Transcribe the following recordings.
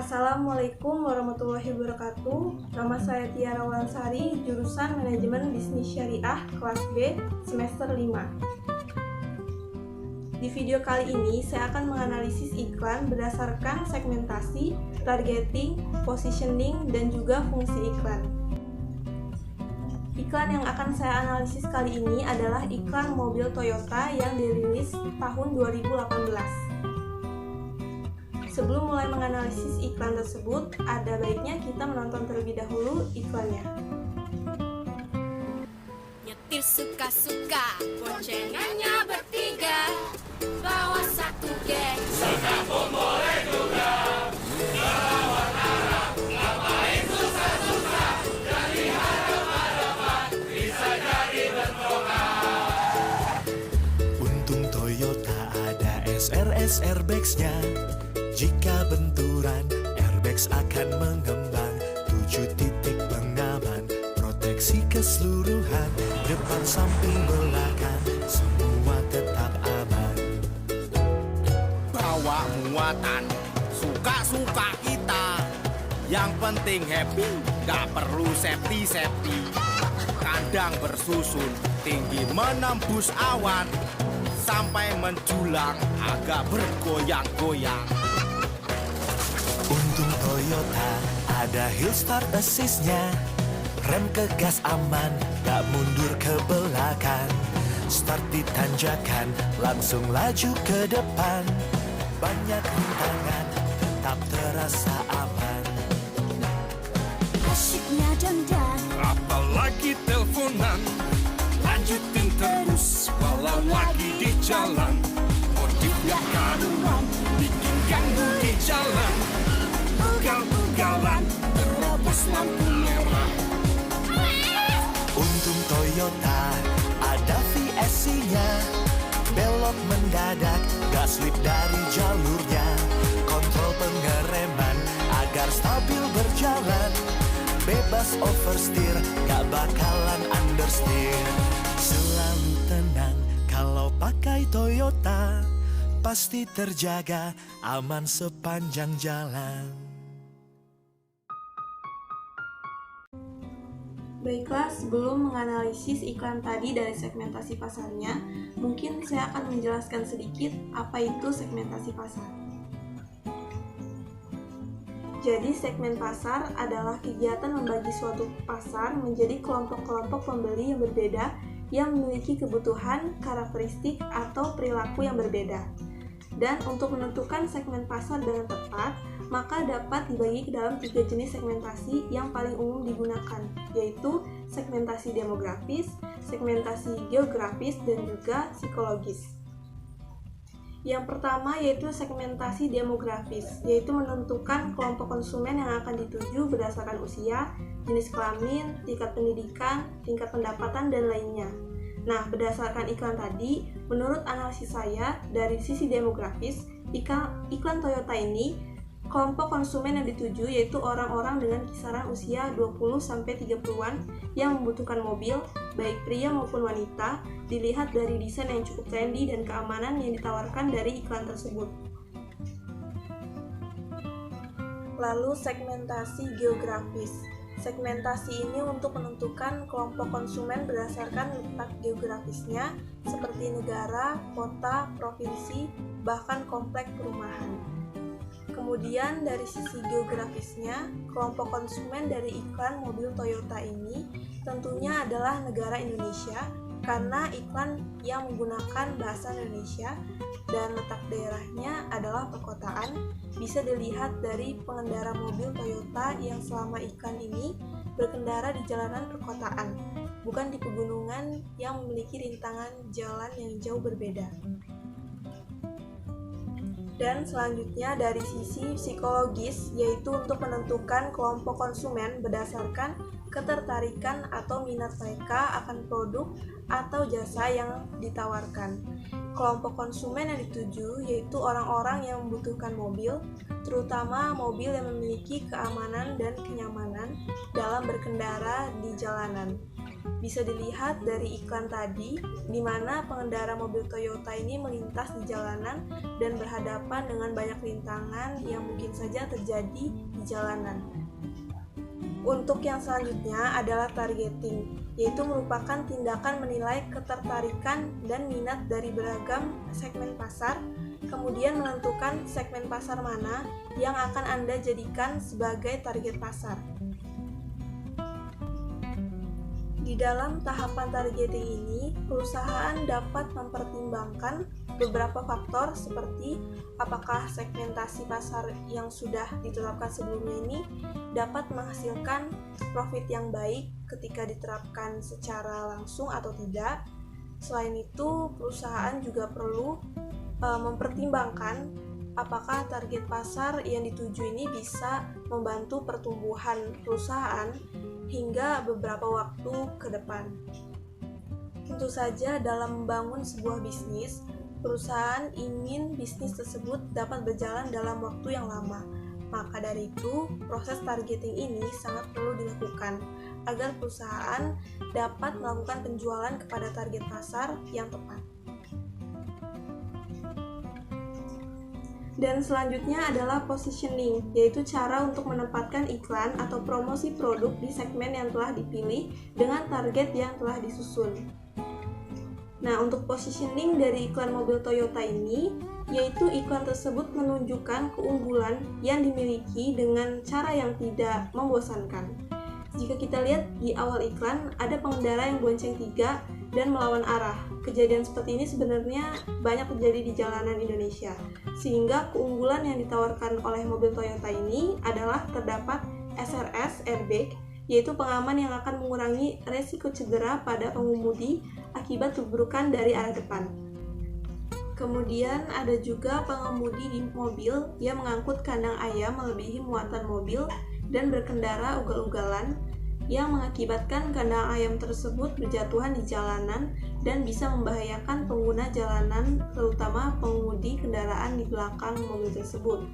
Assalamualaikum warahmatullahi wabarakatuh. Nama saya Tiara Wulansari, jurusan Manajemen Bisnis Syariah kelas B semester 5. Di video kali ini saya akan menganalisis iklan berdasarkan segmentasi, targeting, positioning, dan juga fungsi iklan. Iklan yang akan saya analisis kali ini adalah iklan mobil Toyota yang dirilis tahun 2018. Sebelum mulai menganalisis iklan tersebut, ada baiknya kita menonton terlebih dahulu iklannya. Nyetir suka-suka, boncengannya bertiga, bawa satu geng, sekampung boleh juga. Bawa harap, ngapain susah-susah, dari hadapan bisa jadi bentrokan. Untung Toyota ada SRS airbags-nya. Jika benturan, airbags akan mengembang. 7 titik pengaman, proteksi keseluruhan. Depan, samping, belakang, semua tetap aman. Bawa muatan, suka-suka kita. Yang penting happy, gak perlu safety-safety. Kandang bersusun, tinggi menembus awan. Sampai menjulang, agak bergoyang-goyang. Untung Toyota ada hill start assist-nya. Rem ke gas aman, gak mundur ke belakang. Start di tanjakan, langsung laju ke depan. Banyak rintangan, tetap terasa aman. Asyiknya dandan, Apalagi teleponan, lanjutin terus walau lagi di jalan. Modifnya karuan, bikin ganggu di jalan. Ugal-ugalan, terobos lampu merah. Untung Toyota ada VSC-nya. Belok mendadak, gak slip dari jalurnya. Kontrol pengereman agar stabil berjalan. Bebas oversteer, gak bakalan understeer. Selalu tenang kalau pakai Toyota. Pasti terjaga, aman sepanjang jalan. Baiklah, sebelum menganalisis iklan tadi dari segmentasi pasarnya, mungkin saya akan menjelaskan sedikit apa itu segmentasi pasar. Jadi, segmen pasar adalah kegiatan membagi suatu pasar menjadi kelompok-kelompok pembeli yang berbeda yang memiliki kebutuhan, karakteristik, atau perilaku yang berbeda. Dan untuk menentukan segmen pasar dengan tepat, maka dapat dibagi ke dalam 3 jenis segmentasi yang paling umum digunakan, yaitu segmentasi demografis, segmentasi geografis, dan juga psikologis. Yang pertama yaitu segmentasi demografis, yaitu menentukan kelompok konsumen yang akan dituju berdasarkan usia, jenis kelamin, tingkat pendidikan, tingkat pendapatan, dan lainnya. Nah, berdasarkan iklan tadi, menurut analisis saya, dari sisi demografis, iklan Toyota ini, kelompok konsumen yang dituju yaitu orang-orang dengan kisaran usia 20-30-an yang membutuhkan mobil, baik pria maupun wanita, dilihat dari desain yang cukup trendy dan keamanan yang ditawarkan dari iklan tersebut. Lalu segmentasi geografis. Segmentasi ini untuk menentukan kelompok konsumen berdasarkan letak geografisnya seperti negara, kota, provinsi, bahkan komplek perumahan. Kemudian dari sisi geografisnya, kelompok konsumen dari iklan mobil Toyota ini tentunya adalah negara Indonesia karena iklan yang menggunakan bahasa Indonesia dan letak daerahnya adalah perkotaan. Bisa dilihat dari pengendara mobil Toyota yang selama iklan ini berkendara di jalanan perkotaan, bukan di pegunungan yang memiliki rintangan jalan yang jauh berbeda. Dan selanjutnya dari sisi psikologis, yaitu untuk menentukan kelompok konsumen berdasarkan ketertarikan atau minat mereka akan produk atau jasa yang ditawarkan. Kelompok konsumen yang dituju yaitu orang-orang yang membutuhkan mobil, terutama mobil yang memiliki keamanan dan kenyamanan dalam berkendara di jalanan. Bisa dilihat dari iklan tadi, di mana pengendara mobil Toyota ini melintas di jalanan dan berhadapan dengan banyak rintangan yang mungkin saja terjadi di jalanan. Untuk yang selanjutnya adalah targeting, yaitu merupakan tindakan menilai ketertarikan dan minat dari beragam segmen pasar, kemudian menentukan segmen pasar mana yang akan Anda jadikan sebagai target pasar. Di dalam tahapan targeting ini, perusahaan dapat mempertimbangkan beberapa faktor seperti apakah segmentasi pasar yang sudah ditetapkan sebelumnya ini dapat menghasilkan profit yang baik ketika diterapkan secara langsung atau tidak. Selain itu, perusahaan juga perlu mempertimbangkan apakah target pasar yang dituju ini bisa membantu pertumbuhan perusahaan hingga beberapa waktu ke depan. Tentu saja dalam membangun sebuah bisnis, perusahaan ingin bisnis tersebut dapat berjalan dalam waktu yang lama. Maka dari itu, proses targeting ini sangat perlu dilakukan agar perusahaan dapat melakukan penjualan kepada target pasar yang tepat. Dan selanjutnya adalah positioning, yaitu cara untuk menempatkan iklan atau promosi produk di segmen yang telah dipilih dengan target yang telah disusun. Nah, untuk positioning dari iklan mobil Toyota ini, yaitu iklan tersebut menunjukkan keunggulan yang dimiliki dengan cara yang tidak membosankan. Jika kita lihat di awal iklan, ada pengendara yang bonceng 3 dan melawan arah. Kejadian seperti ini sebenarnya banyak terjadi di jalanan Indonesia, sehingga keunggulan yang ditawarkan oleh mobil Toyota ini adalah terdapat SRS airbag, yaitu pengaman yang akan mengurangi resiko cedera pada pengemudi akibat tuburukan dari arah depan. Kemudian ada juga pengemudi di mobil yang mengangkut kandang ayam melebihi muatan mobil dan berkendara ugal-ugalan yang mengakibatkan kandang ayam tersebut berjatuhan di jalanan dan bisa membahayakan pengguna jalanan, terutama pengemudi kendaraan di belakang mobil tersebut.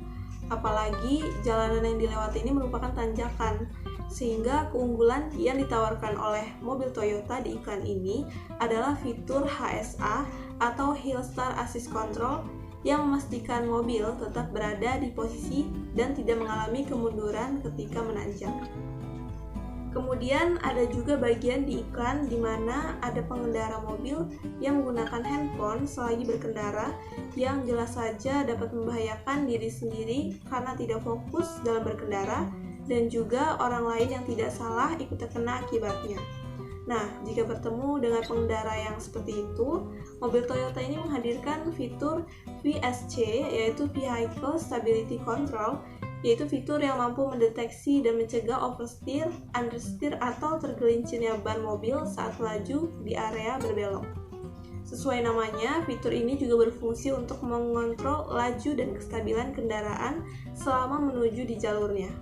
Apalagi jalanan yang dilewati ini merupakan tanjakan, sehingga keunggulan yang ditawarkan oleh mobil Toyota di iklan ini adalah fitur HSA atau Hill Start Assist Control yang memastikan mobil tetap berada di posisi dan tidak mengalami kemunduran ketika menanjak. Kemudian ada juga bagian di iklan di mana ada pengendara mobil yang menggunakan handphone selagi berkendara yang jelas saja dapat membahayakan diri sendiri karena tidak fokus dalam berkendara dan juga orang lain yang tidak salah ikut terkena akibatnya. Nah, jika bertemu dengan pengendara yang seperti itu, mobil Toyota ini menghadirkan fitur VSC, yaitu Vehicle Stability Control, yaitu fitur yang mampu mendeteksi dan mencegah oversteer, understeer, atau tergelincirnya ban mobil saat melaju di area berbelok. Sesuai namanya, fitur ini juga berfungsi untuk mengontrol laju dan kestabilan kendaraan selama menuju di jalurnya.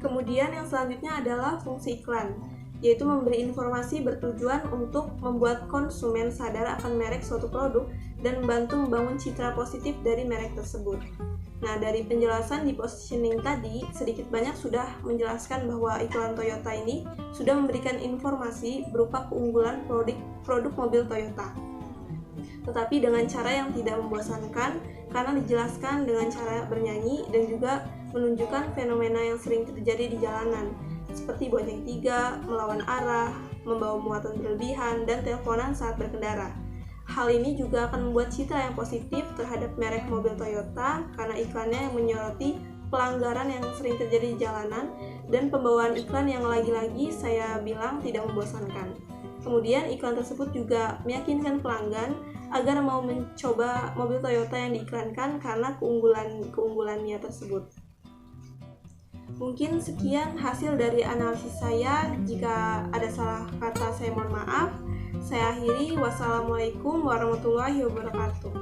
Kemudian yang selanjutnya adalah fungsi iklan, yaitu memberi informasi bertujuan untuk membuat konsumen sadar akan merek suatu produk dan membantu membangun citra positif dari merek tersebut. Nah, dari penjelasan di positioning tadi, sedikit banyak sudah menjelaskan bahwa iklan Toyota ini sudah memberikan informasi berupa keunggulan produk mobil Toyota. Tetapi dengan cara yang tidak membosankan, karena dijelaskan dengan cara bernyanyi dan juga menunjukkan fenomena yang sering terjadi di jalanan, seperti bonceng 3, melawan arah, membawa muatan berlebihan, dan teleponan saat berkendara. Hal ini juga akan membuat citra yang positif terhadap merek mobil Toyota karena iklannya yang menyoroti pelanggaran yang sering terjadi di jalanan dan pembawaan iklan yang lagi-lagi saya bilang tidak membosankan. Kemudian iklan tersebut juga meyakinkan pelanggan agar mau mencoba mobil Toyota yang diiklankan karena keunggulannya tersebut. Mungkin sekian hasil dari analisis saya. Jika ada salah kata saya mohon maaf. Saya akhiri. Wassalamualaikum warahmatullahi wabarakatuh.